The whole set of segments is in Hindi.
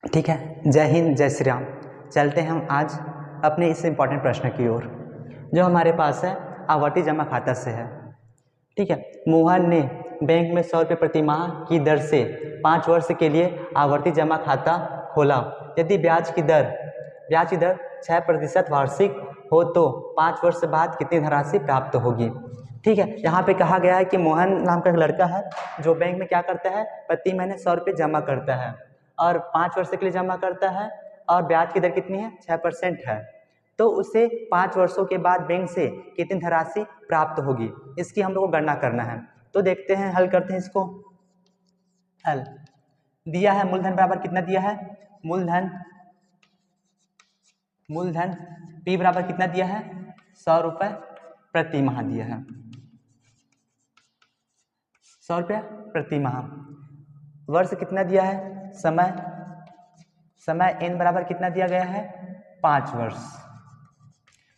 ठीक है, जय हिंद जय श्री राम। चलते हैं हम आज अपने इस इम्पॉर्टेंट प्रश्न की ओर जो हमारे पास है आवर्ती जमा खाता से है। ठीक है, मोहन ने बैंक में 100 रुपये प्रति माह की दर से 5 वर्ष के लिए आवर्ती जमा खाता खोला। यदि ब्याज की दर 6% वार्षिक हो तो 5 वर्ष बाद कितनी धनराशि प्राप्त होगी। ठीक है, यहाँ पे कहा गया है कि मोहन नाम का एक लड़का है जो बैंक में क्या करता है, प्रति महीने 100 रुपये जमा करता है और 5 वर्ष के लिए जमा करता है और ब्याज की दर कितनी है, 6% है। तो उसे 5 वर्षों के बाद बैंक से कितनी धनराशि प्राप्त होगी, इसकी हम लोग को गणना करना है। तो देखते हैं, हल करते हैं इसको। हल दिया है मूलधन बराबर कितना दिया है, मूलधन P बराबर कितना दिया है, 100 रुपये प्रति माह दिया है, 100 रुपये प्रति माह। वर्ष कितना दिया है, समय n बराबर कितना दिया गया है, 5 वर्ष।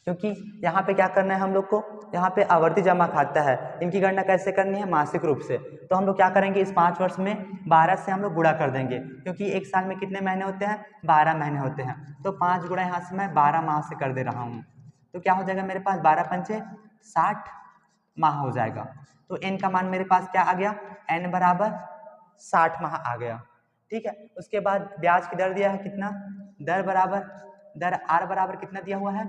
क्योंकि यहाँ पे क्या करना है हम लोग को, यहाँ पे आवर्ती जमा खाता है, इनकी गणना कैसे करनी है, मासिक रूप से। तो हम लोग क्या करेंगे, इस 5 वर्ष में 12 से हम लोग गुणा कर देंगे, क्योंकि एक साल में कितने महीने होते हैं, 12 महीने होते हैं। तो 5 गुणा यहाँ से मैं 12 माह से कर दे रहा हूँ, तो क्या हो जाएगा मेरे पास, 12 पंचे 60 माह हो जाएगा। तो n का मान मेरे पास क्या आ गया, n बराबर 60 माह आ गया। ठीक है, उसके बाद ब्याज की दर दिया है कितना, दर R बराबर कितना दिया हुआ है,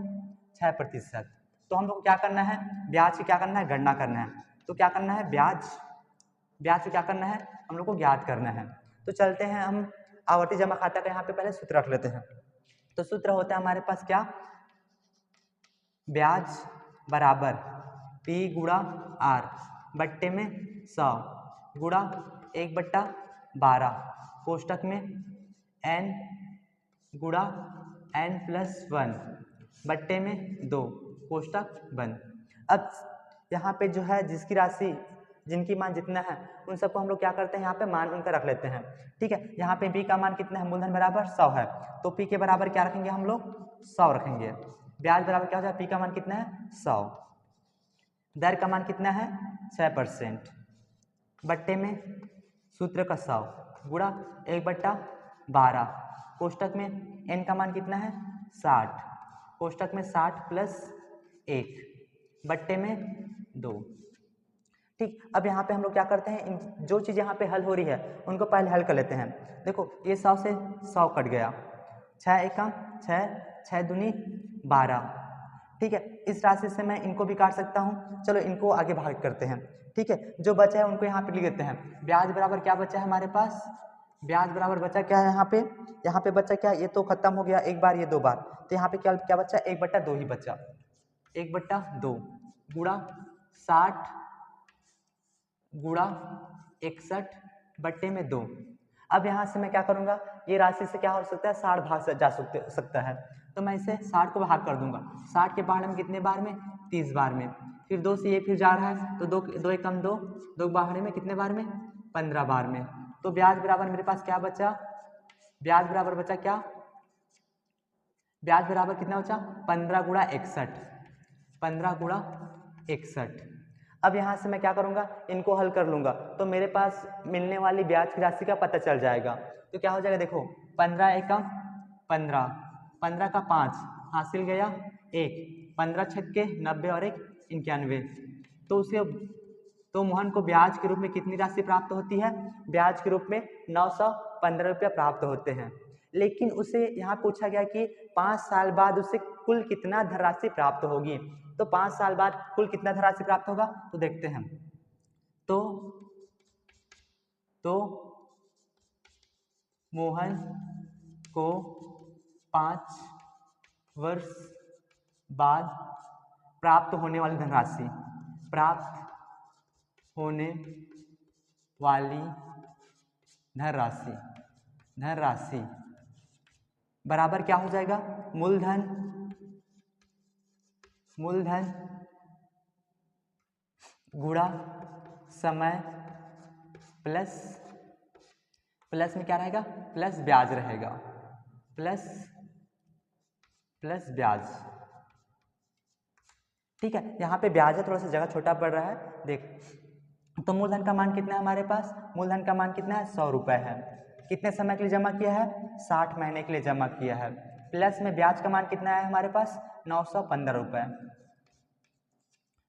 6%। तो हम लोग को क्या करना है, ब्याज की क्या करना है, गणना करना है। तो क्या करना है, ब्याज को क्या करना है, हम लोग को ज्ञात करना है। तो चलते हैं हम आवर्ती जमा खाता का यहाँ पे पहले सूत्र रख लेते हैं। तो सूत्र होता है हमारे पास क्या, ब्याज बराबर P गुणा R बट्टे में 100 गुणा 1/12 कोष्टक में n गुणा n+1 बट्टे में 2 कोष्टक बंद। अब यहाँ पे जो है जिसकी राशि जिनकी मान जितना है उन सबको हम लोग क्या करते हैं, यहाँ पे मान उनका रख लेते हैं। ठीक है, यहाँ पे B का मान कितना है, मूलधन बराबर 100 है, तो P के बराबर क्या रखेंगे हम लोग, 100 रखेंगे। ब्याज बराबर क्या हो जाए, P का मान कितना है, 100। दर का मान कितना है, 6% बट्टे में सूत्र का 100 गुणा 1/12 कोष्टक में n का मान कितना है, 60 कोष्टक में 60 + 1 बट्टे में 2। ठीक, अब यहाँ पे हम लोग क्या करते हैं, जो चीज़ यहाँ पे हल हो रही है उनको पहले हल कर लेते हैं। देखो ये 100 से 100 कट गया, 6 एकम 6, 6 दूनी 12। ठीक है, इस राशि से मैं इनको भी काट सकता हूँ, चलो इनको आगे भाग करते हैं। ठीक है, जो बचा है उनको यहाँ पे लिख देते हैं। ब्याज बराबर क्या बचा है हमारे पास, ब्याज बराबर बचा क्या है यहाँ पे बचा क्या, ये तो खत्म हो गया एक बार, ये 2 बार, तो यहाँ पे क्या बचा, 1/2 ही बचा, 1/2 गुणा 60 गुणा 61 बट्टे में 2। अब यहाँ से मैं क्या करूँगा, ये राशि से क्या हो सकता है, 60 भाग से जा सकता है, तो मैं इसे 60 को भाग कर दूंगा। 60 के बाहर में कितने बार में, 30 बार में, फिर 2 से ये फिर जा रहा है, तो 2 एकम 2, 2 बाहर में कितने बार में, 15 बार में। तो ब्याज बराबर मेरे पास क्या बचा, ब्याज बराबर बचा क्या, ब्याज बराबर कितना बचा, 15 गुणा 61, 15 गुणा 61। अब यहाँ से मैं क्या करूँगा, इनको हल कर लूँगा, तो मेरे पास मिलने वाली ब्याज की राशि का पता चल जाएगा। तो क्या हो जाएगा, देखो 15 एकम 15, 15 का 5 हासिल गया 1, 15 छक्के 90 और 1 91। तो मोहन को ब्याज के रूप में कितनी राशि प्राप्त होती है, ब्याज के रूप में 915 रुपया प्राप्त होते हैं। लेकिन उसे यहाँ पूछा गया कि 5 साल बाद उसे कुल कितना धनराशि प्राप्त होगी। तो 5 साल बाद कुल कितना धनराशि प्राप्त होगा, तो देखते हैं। तो मोहन को 5 वर्ष बाद प्राप्त होने वाली धनराशि बराबर क्या हो जाएगा, मूलधन गुणा समय प्लस में क्या रहेगा, प्लस ब्याज रहेगा, प्लस ब्याज। ठीक है, यहाँ पे ब्याज है, थोड़ा सा जगह छोटा पड़ रहा है, देख। तो मूलधन का मान कितना है हमारे पास, मूलधन का मान कितना है, 100 रुपये है। कितने समय के लिए जमा किया है? 60 महीने के लिए जमा किया है। प्लस में ब्याज का मान कितना है हमारे पास? 915 रुपये।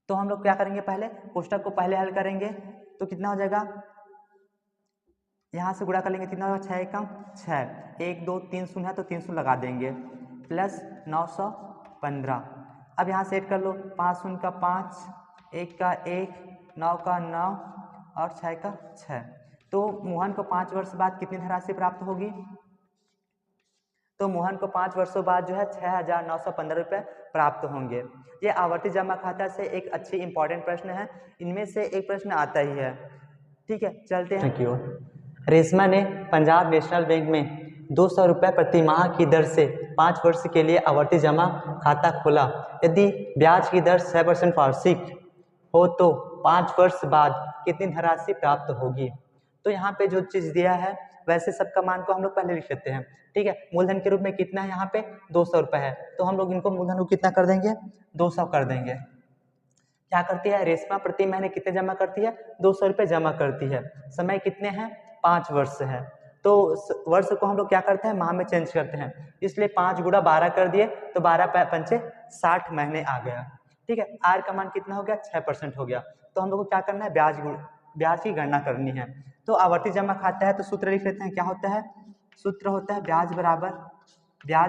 तो हम लोग क्या करेंगे, पहले कोष्टक को पहले हल करेंगे तो कितना हो जाएगा, यहाँ से गुणा कर लेंगे, कितना होगा? 6 एकम 6, 1 2 3 शून्य है तो 3 शून्य लगा देंगे, प्लस 915। अब यहाँ से ऐड कर लो, 5 शून्य का 5, 1 का 1, 9 का 9 और 6 का 6। तो मोहन को 5 वर्ष बाद कितनी धनराशि प्राप्त होगी? तो मोहन को 5 वर्षों बाद जो है 6,915 रुपये प्राप्त होंगे। ये आवर्ती जमा खाता से एक अच्छी इंपॉर्टेंट प्रश्न है, इनमें से एक प्रश्न आता ही है। ठीक है, चलते हैं की ओर। रेशमा ने पंजाब नेशनल बैंक में 200 रुपये प्रति माह की दर से 5 वर्ष के लिए आवर्ती जमा खाता खोला। यदि ब्याज की दर 6% वार्षिक हो तो 5 वर्ष बाद कितनी धनराशि प्राप्त होगी? तो यहाँ पे जो चीज़ दिया है वैसे सबका मान को हम लोग पहले लिख लेते हैं। ठीक है, मूलधन के रूप में कितना है यहाँ पे? 200 रुपये है, तो हम लोग इनको मूलधन को कितना कर देंगे? 200 कर देंगे। क्या करती है रेशमा? प्रति महीने कितने जमा करती है? 200 रुपये जमा करती है। समय कितने हैं? 5 वर्ष है। तो वर्ष को हम लोग क्या करते हैं? माह में चेंज करते हैं, इसलिए 5 गुणा 12 कर दिए तो 12 पंचे 60 महीने आ गया। ठीक है, आर का मान कितना हो गया? 6% हो गया। तो हम लोग को क्या करना है? ब्याज की गणना करनी है। तो आवर्ती जमा खाता है तो सूत्र लिख लेते हैं। क्या होता है? सूत्र होता है ब्याज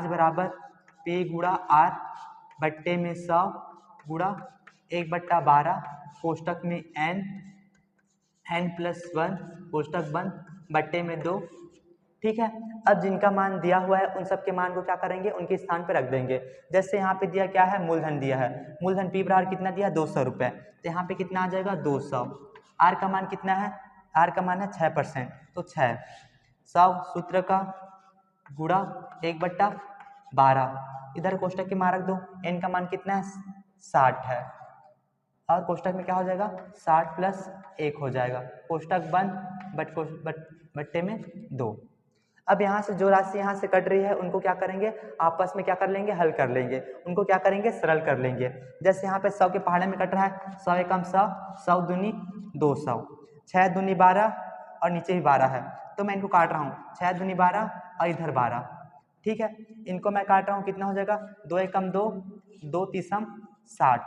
बराबर P गुणा R बट्टे में 100 गुणा 1/12 कोष्टक में n+1 कोष्टक बंद बट्टे में 2। ठीक है, अब जिनका मान दिया हुआ है उन सब के मान को क्या करेंगे? उनके स्थान पर रख देंगे। जैसे यहाँ पे दिया क्या है? मूलधन दिया है। मूलधन P बराबर कितना दिया? 200 रुपये। तो यहाँ पे कितना आ जाएगा? 200। R का मान कितना है? R का मान है 6%, तो 6 100 सूत्र का गुणा 1/12। इधर कोष्टक के मान रख दो। n का मान कितना है? 60 है, और कोष्टक में क्या हो जाएगा? 60 + 1 हो जाएगा। कोष्टक बंद बट्टे में 2। अब यहाँ से जो राशि यहाँ से कट रही है उनको क्या करेंगे? आपस में क्या कर लेंगे? हल कर लेंगे। उनको क्या करेंगे? सरल कर लेंगे। जैसे यहाँ पे 100 के पहाड़े में कट रहा है, 100 एकम 100, 100 दूनी 200, 6 दूनी 12 और नीचे भी 12 है, तो मैं इनको काट रहा हूँ। 6 दूनी 12 और इधर 12। ठीक है, इनको मैं काट रहा हूँ, कितना हो जाएगा? 2 एकम 2, 2 तीसम 60।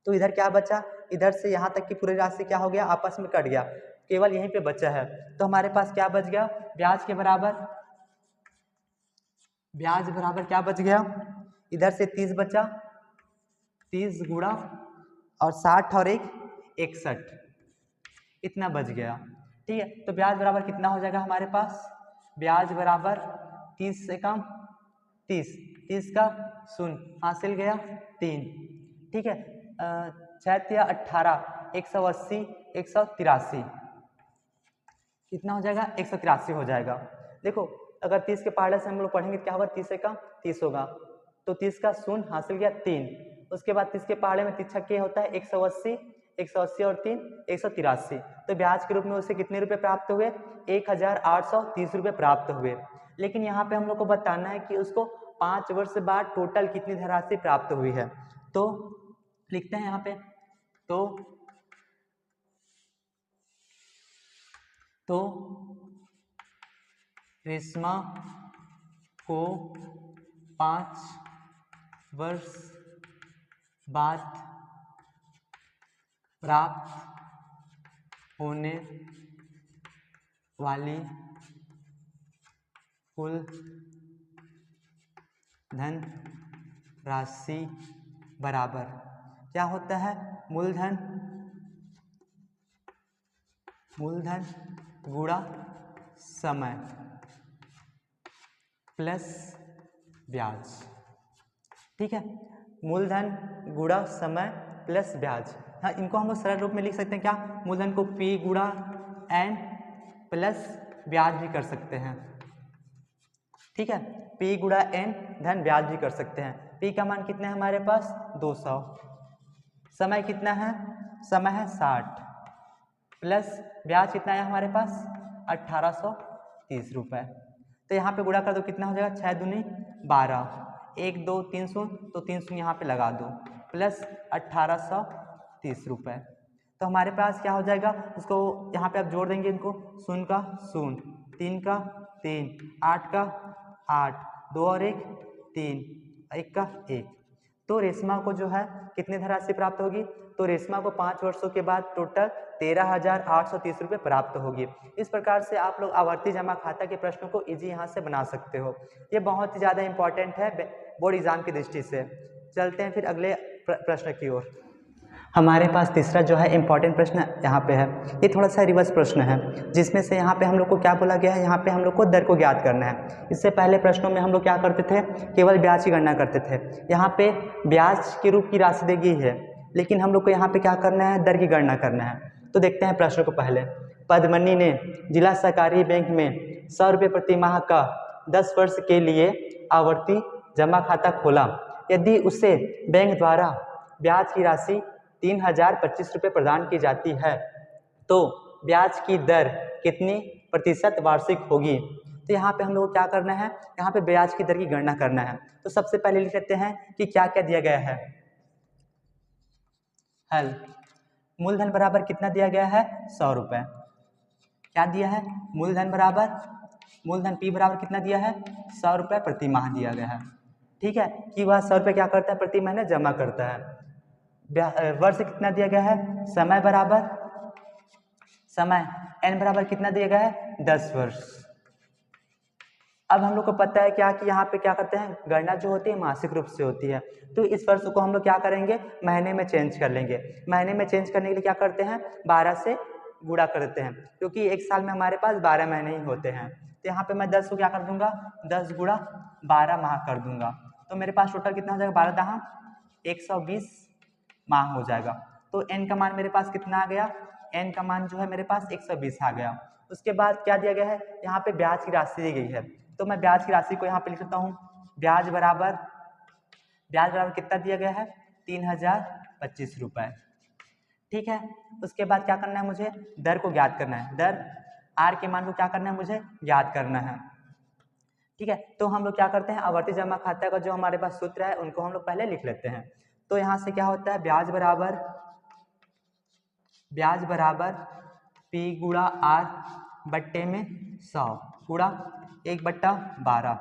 तो इधर क्या बचा? इधर से यहाँ तक की पूरी राशि क्या हो गया? आपस में कट गया, केवल यहीं पे बचा है। तो हमारे पास क्या बच गया? ब्याज बराबर क्या बच गया? इधर से 30 बचा, 30 गुणा और 60 और 1 61, इतना बच गया। ठीक है, तो ब्याज बराबर कितना हो जाएगा हमारे पास? ब्याज बराबर 30 से कम 30, 30 का शून्य हासिल गया 3। ठीक है, 6 या 18, 180, 183, कितना हो जाएगा? 183 हो जाएगा। देखो, अगर 30 के पहाड़े से हम लोग पढ़ेंगे क्या होगा? 30 से कम 30 होगा, तो 30 का शून्य हासिल गया 3। उसके बाद 30 के पहाड़े में 3 छक्के होता है 180, 180 और 3 183। तो ब्याज के रूप में उसे कितने रुपए प्राप्त हुए? 1830 रुपये प्राप्त हुए। लेकिन यहाँ पे हम लोग को बताना है कि उसको 5 वर्ष बाद टोटल कितनी धनराशि प्राप्त हुई है। तो लिखते हैं यहाँ पे, तो रेशमा को 5 वर्ष बाद प्राप्त होने वाली कुल धन राशि बराबर क्या होता है? मूलधन गुणा समय प्लस ब्याज। ठीक है, मूलधन गुणा समय प्लस ब्याज। हाँ, इनको हम लोग सरल रूप में लिख सकते हैं। क्या? मूलधन को P गुणा N प्लस ब्याज भी कर सकते हैं। ठीक है, P गुणा N धन ब्याज भी कर सकते हैं। P का मान कितना है हमारे पास? 200। समय कितना है? समय है 60, प्लस ब्याज कितना है हमारे पास? 1830 रुपये। तो यहाँ पे गुणा कर दो, कितना हो जाएगा? 6 दूनी 12, 1 2 3 शून्य, तो 3 शून्य यहाँ पे लगा दो, प्लस 1830 रुपये। तो हमारे पास क्या हो जाएगा? उसको यहाँ पे आप जोड़ देंगे, इनको शून्य का शून्य, 3 का 3, 8 का 8, 2 और 1 3, 1 का 1। तो रेशमा को जो है कितनी धनराशि प्राप्त होगी? तो रेशमा को 5 वर्षों के बाद टोटल 13,830 रुपये प्राप्त होगी। इस प्रकार से आप लोग आवर्ती जमा खाता के प्रश्नों को इजी यहाँ से बना सकते हो। ये बहुत ही ज़्यादा इंपॉर्टेंट है बोर्ड एग्जाम की दृष्टि से। चलते हैं फिर अगले प्रश्न की ओर। हमारे पास तीसरा जो है इम्पॉर्टेंट प्रश्न यहाँ पे है। ये थोड़ा सा रिवर्स प्रश्न है, जिसमें से यहाँ पे हम लोग को क्या बोला गया है, यहाँ पे हम लोग को दर को ज्ञात करना है। इससे पहले प्रश्नों में हम लोग क्या करते थे, केवल ब्याज की गणना करते थे। यहाँ पे ब्याज के रूप की राशि दी गई है, लेकिन हम लोग को यहाँ पे क्या करना है, दर की गणना करना है। तो देखते हैं प्रश्न को। पहले, पद्मनी ने जिला सहकारी बैंक में 100 रुपये प्रति माह का 10 वर्ष के लिए आवर्ती जमा खाता खोला। यदि उसे बैंक द्वारा ब्याज की राशि 3,025 रुपये प्रदान की जाती है तो ब्याज की दर कितनी प्रतिशत वार्षिक होगी? तो यहाँ पे हम लोग को क्या करना है, यहाँ पे ब्याज की दर की गणना करना है। तो सबसे पहले लिख लेते हैं कि क्या क्या दिया गया है। हल, मूलधन बराबर कितना दिया गया है, 100 रुपये। क्या दिया है, मूलधन बराबर, मूलधन P बराबर कितना दिया है, 100 रुपये प्रति माह दिया गया है। ठीक है, कि वह 100 रुपये क्या करता है, प्रति महीने जमा करता है। वर्ष कितना दिया गया है, समय बराबर, समय n बराबर कितना दिया गया है, 10 वर्ष। अब हम लोग को पता है क्या कि यहाँ पे क्या करते हैं, गणना जो होती है मासिक रूप से होती है। तो इस वर्ष को हम लोग क्या करेंगे, महीने में चेंज कर लेंगे। महीने में चेंज करने के लिए क्या करते हैं, 12 से गुणा करते हैं, क्योंकि एक साल में हमारे पास 12 महीने ही होते हैं। तो यहाँ पे मैं 10 को क्या कर दूंगा, 10 गुणा 12 माह कर दूंगा। तो मेरे पास टोटल कितना हो जाएगा, 12 दहा 120 माह हो जाएगा। तो n का मान मेरे पास कितना आ गया, n का मान जो है मेरे पास 120 आ गया। उसके बाद क्या दिया गया है, यहाँ पे ब्याज की राशि दी गई है। तो मैं ब्याज की राशि को यहाँ पे लिख सकता हूँ, ब्याज बराबर कितना दिया गया है, 3,025 रुपये। ठीक है, उसके बाद क्या करना है, मुझे दर को ज्ञात करना है। दर r के मान को क्या करना है, मुझे ज्ञात करना है। ठीक है, तो हम लोग क्या करते हैं, आवर्ती जमा खाता का जो हमारे पास सूत्र है उनको हम लोग पहले लिख लेते हैं। तो यहाँ से क्या होता है, ब्याज बराबर P गुणा R बट्टे में 100 गुणा 1/12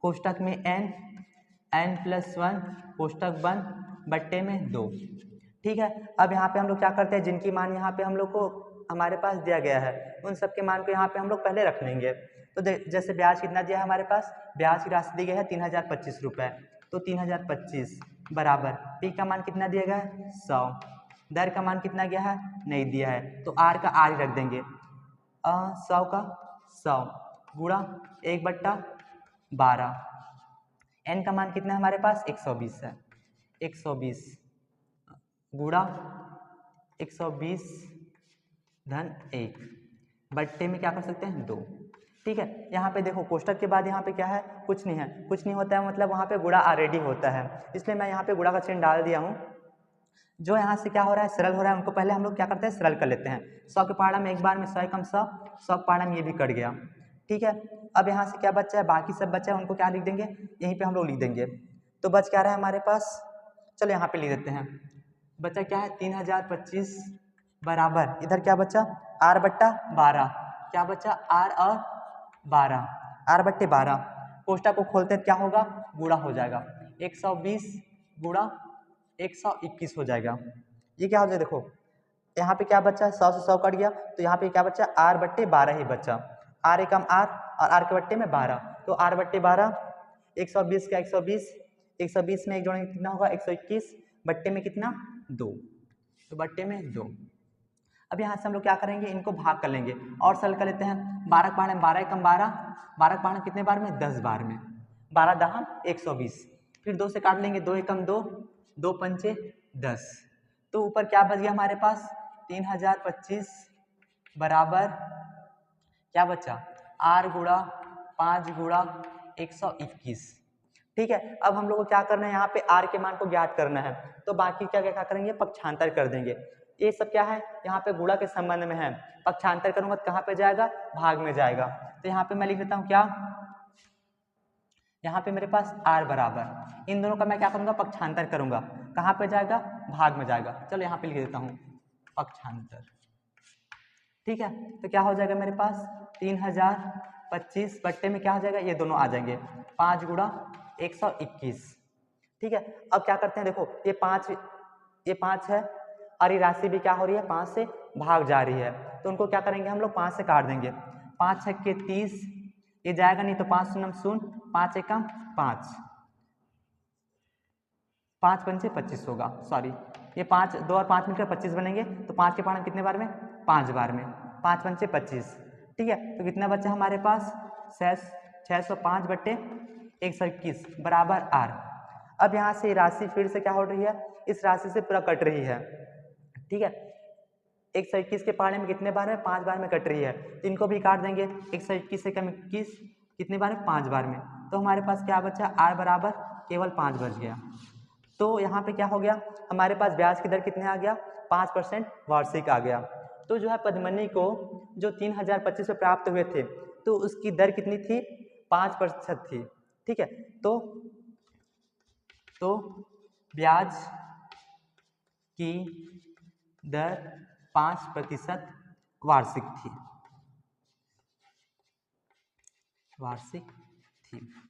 कोष्टक में n + 1 कोष्टक बंद बट्टे में 2। ठीक है, अब यहाँ पे हम लोग क्या करते हैं, जिनकी मान यहाँ पे हम लोग को हमारे पास दिया गया है उन सब के मान को यहाँ पे हम लोग पहले रख लेंगे। तो जैसे ब्याज कितना दिया है हमारे पास, ब्याज की राशि दी गई है 3,025 रुपये। तो 3,025 बराबर P का मान कितना दिया गया है, 100। दर का मान कितना गया है, नहीं दिया है, तो R का R ही रख देंगे। 100 का 100 गुणा 1/12। n का मान कितना है हमारे पास, 120 है। 120 गुणा 120 धन 1 बट्टे में क्या कर सकते हैं, 2। ठीक है, यहाँ पे देखो कोष्टक के बाद यहाँ पे क्या है, कुछ नहीं है। कुछ नहीं होता है मतलब वहाँ पे गुणा ऑलरेडी होता है, इसलिए मैं यहाँ पे गुणा का चिन्ह डाल दिया हूँ। जो यहाँ से क्या हो रहा है, सरल हो रहा है, उनको पहले हम लोग क्या करते हैं, सरल कर लेते हैं। 100 के पहाड़ा में एक बार में 100 एकम 100, 100 के पहाड़ा में ये भी कट गया। ठीक है, अब यहाँ से क्या बचा है, बाकी सब बचा है, उनको क्या लिख देंगे, यहीं पे हम लोग लिख देंगे। तो बच क्या रहा है हमारे पास, चलो यहाँ पे लिख देते हैं। बचा क्या है, 3,025 बराबर, इधर क्या बचा, R/12। क्या बचा, R और 12, R/12। कोष्टक को खोलते हैं, क्या होगा, गुणा हो जाएगा। 120 गुणा 121 हो जाएगा। ये क्या हो जाएगा, देखो यहाँ पे क्या बचा, 100 से 100 कट गया, तो यहाँ पे क्या बचा, R/12 ही बचा। R एकम R और R के बट्टे में 12, तो R/12 120 का 120, 120 में एक जोड़ेंगे कितना होगा, 121 बट्टे में कितना, 2, तो बट्टे में 2। अब यहाँ से हम लोग क्या करेंगे, इनको भाग कर लेंगे और सरल कर लेते हैं। 12 के पहाड़े में 12 एकम 12, 12 के पहाड़े में कितने बार में, 10 बार में, 12 दहा 120, फिर 2 से काट लेंगे, 2 एकम 2, 2 पंचे 10। तो ऊपर क्या बच गया हमारे पास, 3,025 बराबर क्या बचा, R गुणा 5 गुणा 121। ठीक है, अब हम लोग को क्या करना है, यहाँ पे R के मान को ज्ञात करना है। तो बाकी क्या क्या करेंगे, पक्षांतर कर देंगे। ये सब क्या है, यहाँ पे गुणा के संबंध में है, पक्षांतर करूंगा तो कहाँ पे जाएगा, भाग में जाएगा। तो यहाँ पे मैं लिख देता हूँ क्या, यहाँ पे मेरे पास R बराबर, इन दोनों का मैं क्या करूंगा, पक्षांतर करूंगा, कहाँ पे जाएगा, भाग में जाएगा। चलो यहाँ पे लिख देता हूँ पक्षांतर। ठीक है, तो क्या हो जाएगा मेरे पास 3025 बट्टे में क्या हो जाएगा, ये दोनों आ जाएंगे 5 गुणा 121। ठीक है, अब क्या करते हैं, देखो ये पाँच है और ये राशि भी क्या हो रही है, 5 से भाग जा रही है, तो उनको क्या करेंगे हम लोग 5 से काट देंगे। 5 छक्के 30, ये जाएगा नहीं तो 5 शून्य शून्य, 5 एकम 5, 5 पंचे 25 होगा, सॉरी ये 5 2 और 5 मिलकर 25 बनेंगे, तो 5 के पढ़ा कितने बार में, 5 बार में, 5 पंचे 25। ठीक है, तो कितना बचा हमारे पास 605 बट्टे 121 बराबर आर। अब यहाँ से राशि फिर से क्या हो रही है, इस राशि से पूरा कट रही है। ठीक है, 121 के पहाड़े में कितने बार में, 5 बार में कट रही है, तो इनको भी काट देंगे। 121 से कम 21 कितने बार में, 5 बार में, तो हमारे पास क्या बचा, आर बराबर केवल 5 बच गया। तो यहाँ पे क्या हो गया, हमारे पास ब्याज की दर कितने आ गया, 5% वार्षिक आ गया। तो जो है पद्मनी को जो 3025 में प्राप्त हुए थे, तो उसकी दर कितनी थी, 5% थी। ठीक है, तो ब्याज की दर 5% वार्षिक थी।